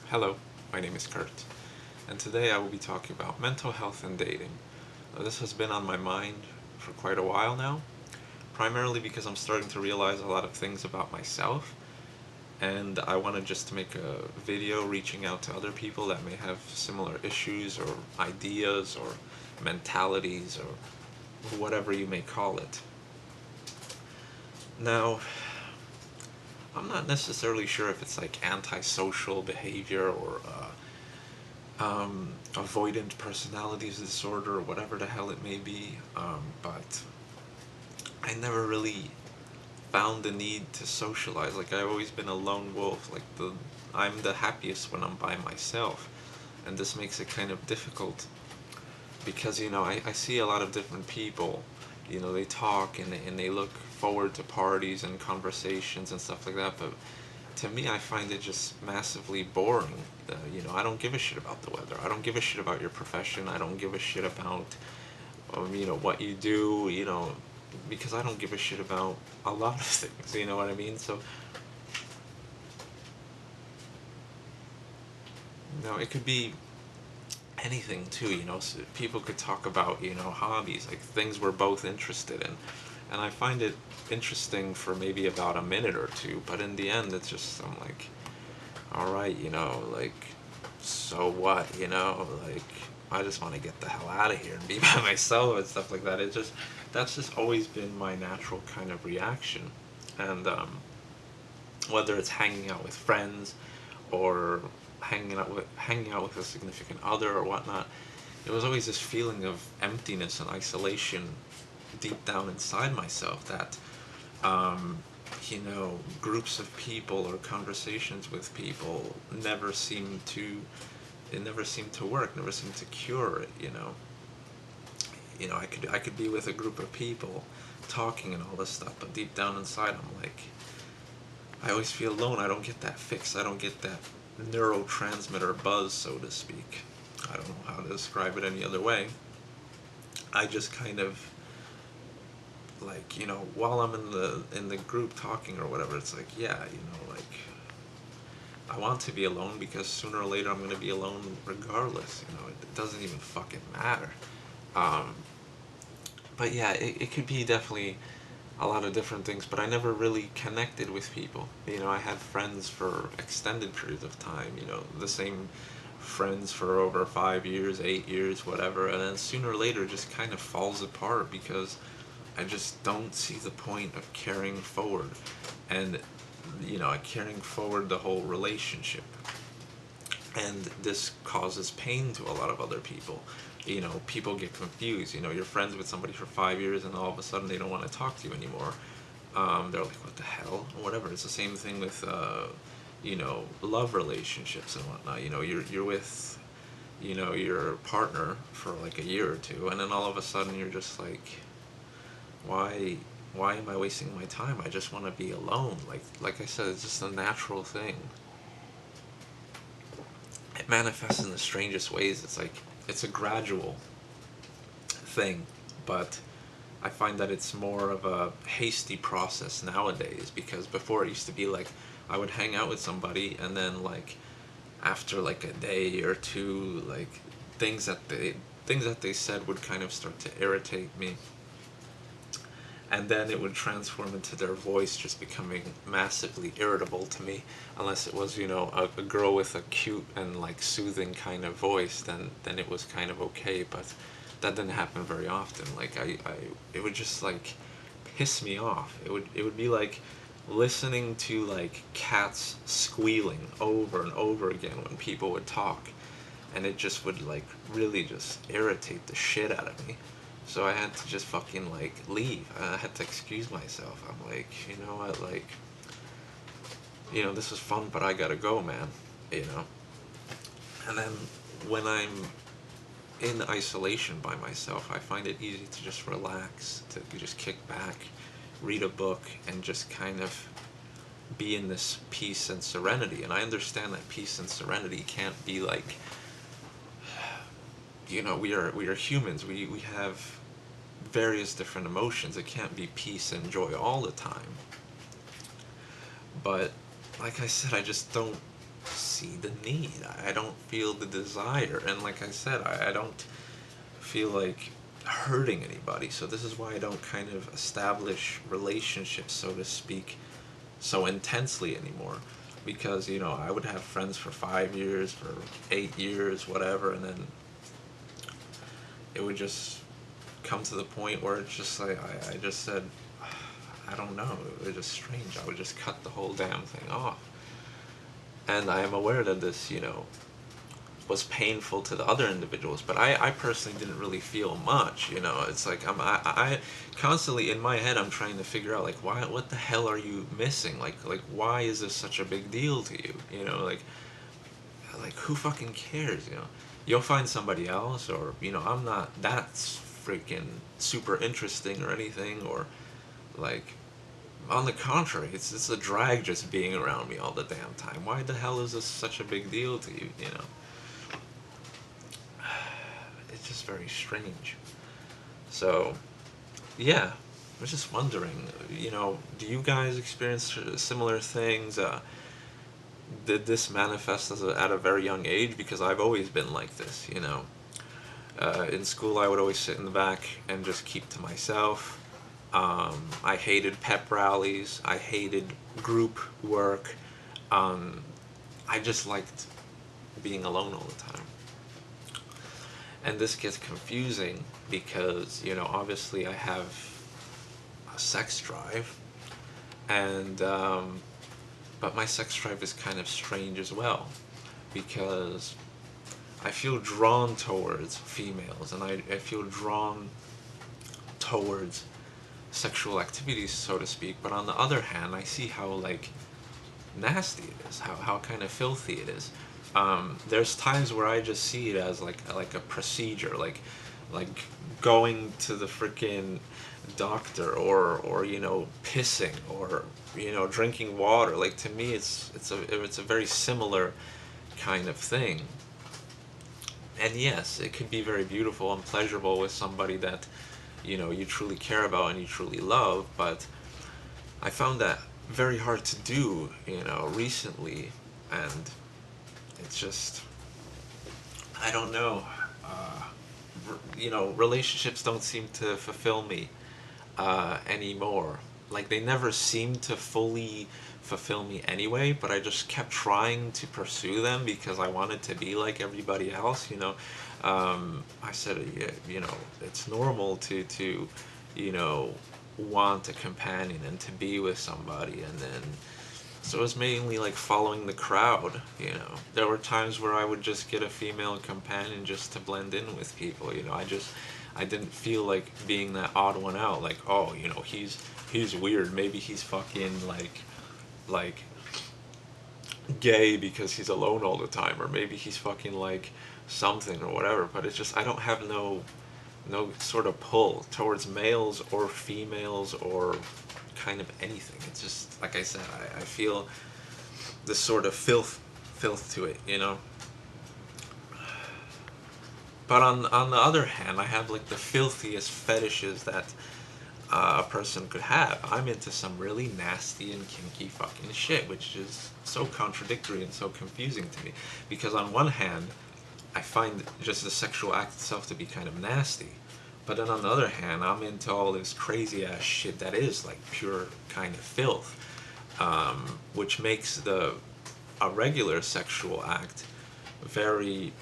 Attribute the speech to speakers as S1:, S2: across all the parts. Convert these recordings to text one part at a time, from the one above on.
S1: Hello, my name is Kurt, and today I will be talking about mental health and dating. This has been on my mind for quite a while now, primarily because I'm starting to realize a lot of things about myself, and I wanted just to make a video reaching out to other people that may have similar issues or ideas or mentalities or whatever you may call it. Now, I'm not necessarily sure if it's like antisocial behavior or avoidant personality disorder or whatever the hell it may be, but I never really found the need to socialize. Like I've always been a lone wolf. I'm the happiest when I'm by myself, and this makes it kind of difficult because I see a lot of different people. They talk and they look forward to parties and conversations and stuff like that, but to me, I find it just massively boring. I don't give a shit about the weather. I don't give a shit about your profession. I don't give a shit about, what you do, because I don't give a shit about a lot of things, you know what I mean? So, it could be anything too, so people could talk about, hobbies, like things we're both interested in. And I find it interesting for maybe about a minute or two, but in the end, it's just, I'm like, all right, like, so what, like, I just want to get the hell out of here and be by myself and stuff like that. That's just always been my natural kind of reaction. And whether it's hanging out with friends or hanging out with a significant other or whatnot, it was always this feeling of emptiness and isolation deep down inside myself that groups of people or conversations with people never seemed to work, never seemed to cure it. I could be with a group of people talking and all this stuff, but deep down inside I'm like, I always feel alone. I don't get that fix. I don't get that neurotransmitter buzz, so to speak. I don't know how to describe it any other way. I just kind of, like, while I'm in the group talking or whatever, it's like, yeah, like, I want to be alone because sooner or later I'm gonna be alone regardless. It doesn't even fucking matter. Um, but yeah, it could be definitely a lot of different things, but I never really connected with people. I had friends for extended periods of time, the same friends for over 5 years, 8 years, whatever, and then sooner or later it just kind of falls apart because I just don't see the point of carrying forward and, carrying forward the whole relationship. And this causes pain to a lot of other people. People get confused. You're friends with somebody for 5 years and all of a sudden they don't want to talk to you anymore. They're like, what the hell? Or whatever. It's the same thing with, love relationships and whatnot. You're with, your partner for like a year or two, and then all of a sudden you're just like, why why am I wasting my time? I just want to be alone. Like I said, it's just a natural thing. It manifests in the strangest ways. It's like it's a gradual thing, but I find that it's more of a hasty process nowadays, because before it used to be like I would hang out with somebody and then like after like a day or two, like things that they things that they said would kind of start to irritate me, and then it would transform into their voice just becoming massively irritable to me. Unless it was, a girl with a cute and like soothing kind of voice, then it was kind of okay. But that didn't happen very often. Like it would just like piss me off. It would be like listening to like cats squealing over and over again when people would talk, and it just would like really just irritate the shit out of me. So I had to just fucking like leave. I had to excuse myself. I'm like, you know what, like, this was fun, but I gotta go, man. You know. And then when I'm in isolation by myself, I find it easy to just relax, to just kick back, read a book, and just kind of be in this peace and serenity. And I understand that peace and serenity can't be like, we are humans. We have various different emotions. It can't be peace and joy all the time. But like I said, I just don't see the need. I don't feel the desire. And like I said, I don't feel like hurting anybody. So this is why I don't kind of establish relationships, so to speak, so intensely anymore. Because, you know, I would have friends for 5 years, for 8 years, whatever, and then it would just come to the point where it's just like, I just said, I don't know, it was just strange. I would just cut the whole damn thing off. And I am aware that this, you know, was painful to the other individuals, but I personally didn't really feel much, you know. It's like I constantly in my head I'm trying to figure out, like, why, what the hell are you missing? Like why is this such a big deal to you? You know, like who fucking cares, you know? You'll find somebody else, or, you know, I'm not that freaking super interesting or anything, or like, on the contrary, it's a drag just being around me all the damn time. Why the hell is this such a big deal to you, you know? It's just very strange. So, yeah, I was just wondering, you know, do you guys experience similar things? Did this manifest at a very young age? Because I've always been like this, you know. In school, I would always sit in the back and just keep to myself. I hated pep rallies. I hated group work. I just liked being alone all the time. And this gets confusing because, you know, obviously I have a sex drive, and but my sex drive is kind of strange as well, because I feel drawn towards females, and I feel drawn towards sexual activities, so to speak. But on the other hand, I see how, like, nasty it is, how kind of filthy it is. There's times where I just see it as like a procedure, like going to the freaking doctor, or you know, pissing, or, you know, drinking water. Like, to me, it's a very similar kind of thing. And yes, it could be very beautiful and pleasurable with somebody that, you know, you truly care about and you truly love, but I found that very hard to do, you know, recently, and it's just, I don't know, you know, relationships don't seem to fulfill me anymore. Like, they never seemed to fully fulfill me anyway, but I just kept trying to pursue them because I wanted to be like everybody else, you know. I said, yeah, you know, it's normal to, you know, want a companion and to be with somebody, and then, so it was mainly like following the crowd, you know. There were times where I would just get a female companion just to blend in with people, you know. I didn't feel like being that odd one out, like, oh, you know, he's weird, maybe he's fucking like gay because he's alone all the time, or maybe he's fucking like something or whatever. But it's just, I don't have no sort of pull towards males or females or kind of anything. It's just, like I said, I feel this sort of filth to it, you know. But on the other hand, I have like the filthiest fetishes that a person could have. I'm into some really nasty and kinky fucking shit, which is so contradictory and so confusing to me. Because on one hand, I find just the sexual act itself to be kind of nasty. But then on the other hand, I'm into all this crazy ass shit that is like pure kind of filth, which makes a regular sexual act very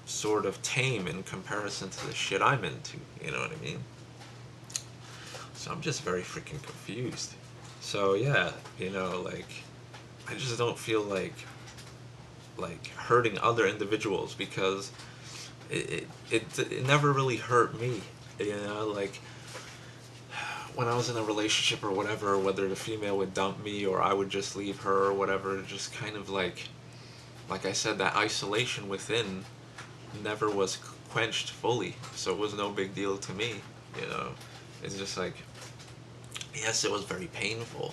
S1: sort of tame in comparison to the shit I'm into. You know what I mean? So I'm just very freaking confused. So yeah, you know, like, I just don't feel like hurting other individuals, because it never really hurt me. You know, like, when I was in a relationship or whatever, whether the female would dump me or I would just leave her or whatever, just kind of like I said, that isolation within never was quenched fully, so it was no big deal to me, you know. It's just like, yes, it was very painful,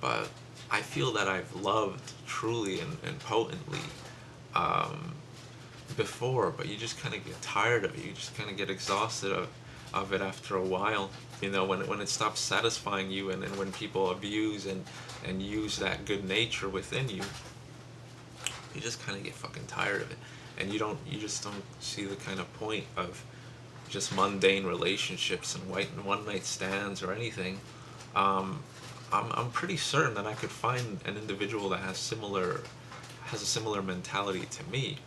S1: but I feel that I've loved truly and potently before, but you just kind of get tired of it. You just kind of get exhausted of it after a while, you know, when it stops satisfying you, and when people abuse and use that good nature within you. you just kind of get fucking tired of it, and you just don't see the kind of point of just mundane relationships and one night stands or anything. um, I'm pretty certain that I could find an individual that has a similar mentality to me,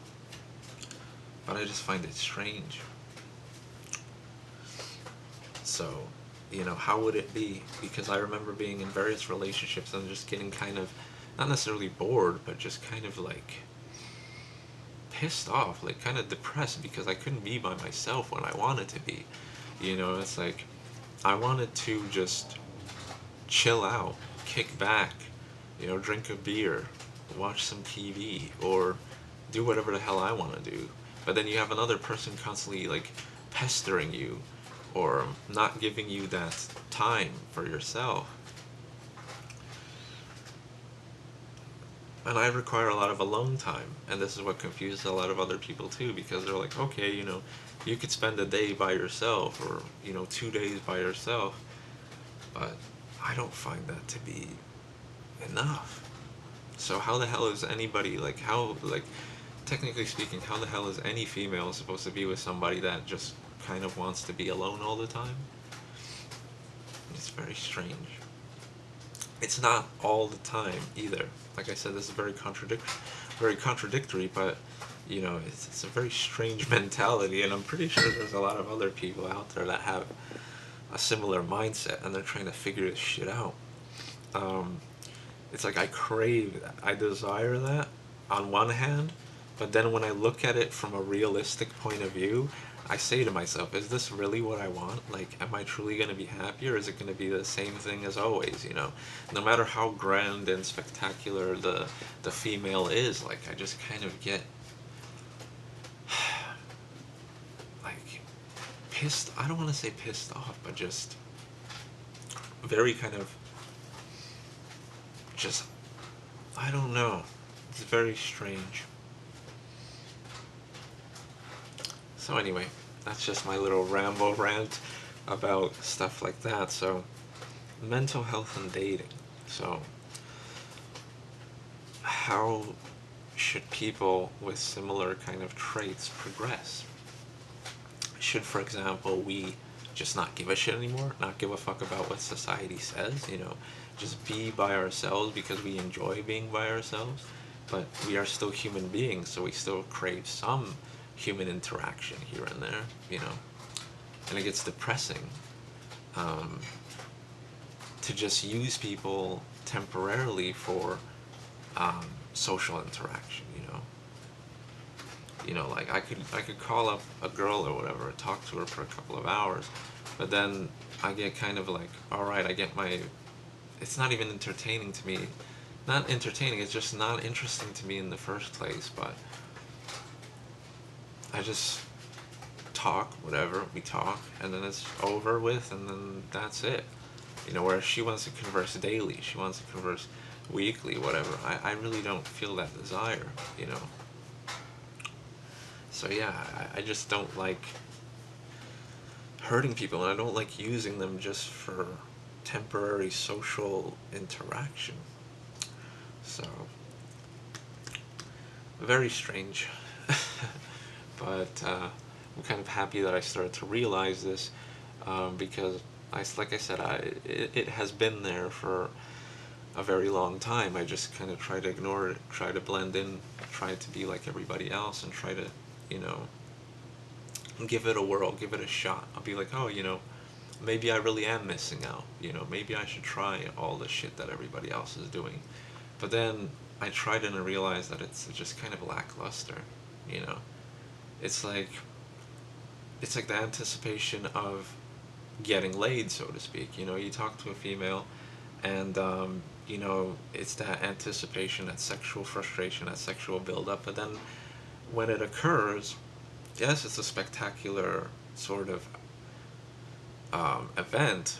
S1: but I just find it strange. So, how would it be? Because I remember being in various relationships and just getting kind of, not necessarily bored, but just kind of like pissed off, like kind of depressed because I couldn't be by myself when I wanted to be. It's like I wanted to just chill out, kick back, drink a beer, watch some TV, or do whatever the hell I want to do. But then you have another person constantly like pestering you or not giving you that time for yourself. And I require a lot of alone time, and this is what confuses a lot of other people too, because they're like, okay, you could spend a day by yourself, or 2 days by yourself, but I don't find that to be enough. So how the hell is anybody, like, technically speaking, how the hell is any female supposed to be with somebody that just kind of wants to be alone all the time? It's very strange. It's not all the time either. Like I said, this is very contradictory, but it's a very strange mentality, and I'm pretty sure there's a lot of other people out there that have a similar mindset, and they're trying to figure this shit out. Um, it's like I crave that, I desire that on one hand, but then when I look at it from a realistic point of view, I say to myself, is this really what I want? Like, am I truly going to be happy, or is it going to be the same thing as always, No matter how grand and spectacular the female is, like, I just kind of get, like, pissed, I don't want to say pissed off, but just very kind of, just, I don't know. It's very strange. So anyway, that's just my little Rambo rant about stuff like that. So, mental health and dating. So, how should people with similar kind of traits progress? Should, for example, we just not give a shit anymore, not give a fuck about what society says, just be by ourselves because we enjoy being by ourselves, but we are still human beings, so we still crave some human interaction here and there, and it gets depressing to just use people temporarily for social interaction, like I could call up a girl or whatever, talk to her for a couple of hours, but then I get kind of like, all right, it's not even entertaining to me. Not entertaining, it's just not interesting to me in the first place, but I just talk, whatever, we talk, and then it's over with, and then that's it. Whereas she wants to converse daily, she wants to converse weekly, whatever. I really don't feel that desire, So yeah, I just don't like hurting people, and I don't like using them just for temporary social interaction. So, very strange. But I'm kind of happy that I started to realize this, because, like I said, it has been there for a very long time. I just kind of try to ignore it, try to blend in, try to be like everybody else, and try to, give it a whirl, give it a shot. I'll be like, oh, maybe I really am missing out. Maybe I should try all the shit that everybody else is doing. But then I tried and I realized that it's just kind of lackluster. You know, it's like the anticipation of getting laid, so to speak. You talk to a female, and it's that anticipation, that sexual frustration, that sexual buildup. But then when it occurs, yes, it's a spectacular sort of event,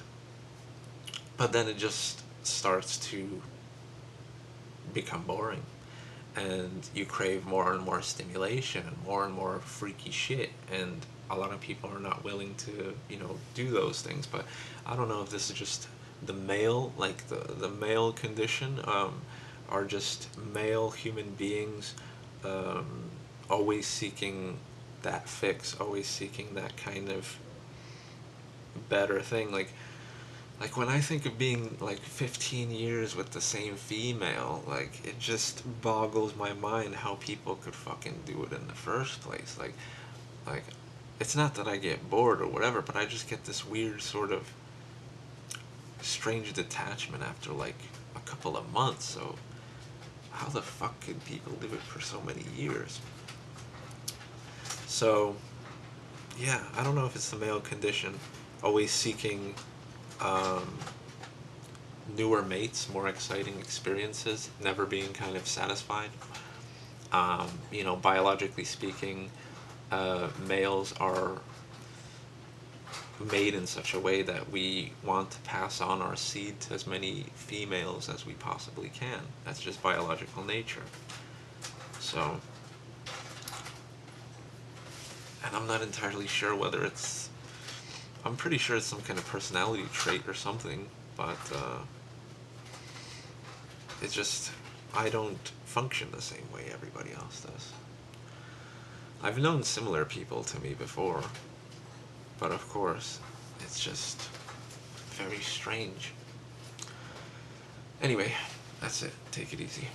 S1: but then it just starts to become boring, and you crave more and more stimulation and more freaky shit, and a lot of people are not willing to do those things. But I don't know if this is just the male, like the male condition, are just male human beings always seeking that fix, always seeking that kind of better thing. Like when I think of being like 15 years with the same female, like it just boggles my mind how people could fucking do it in the first place. Like it's not that I get bored or whatever, but I just get this weird sort of strange detachment after like a couple of months. So how the fuck could people do it for so many years? So yeah, I don't know if it's the male condition, always seeking um, newer mates, more exciting experiences, never being kind of satisfied. Biologically speaking, males are made in such a way that we want to pass on our seed to as many females as we possibly can. That's just biological nature. So, and I'm not entirely sure whether it's. I'm pretty sure it's some kind of personality trait or something, but it's just. I don't function the same way everybody else does. I've known similar people to me before, but of course, it's just very strange. Anyway, that's it. Take it easy.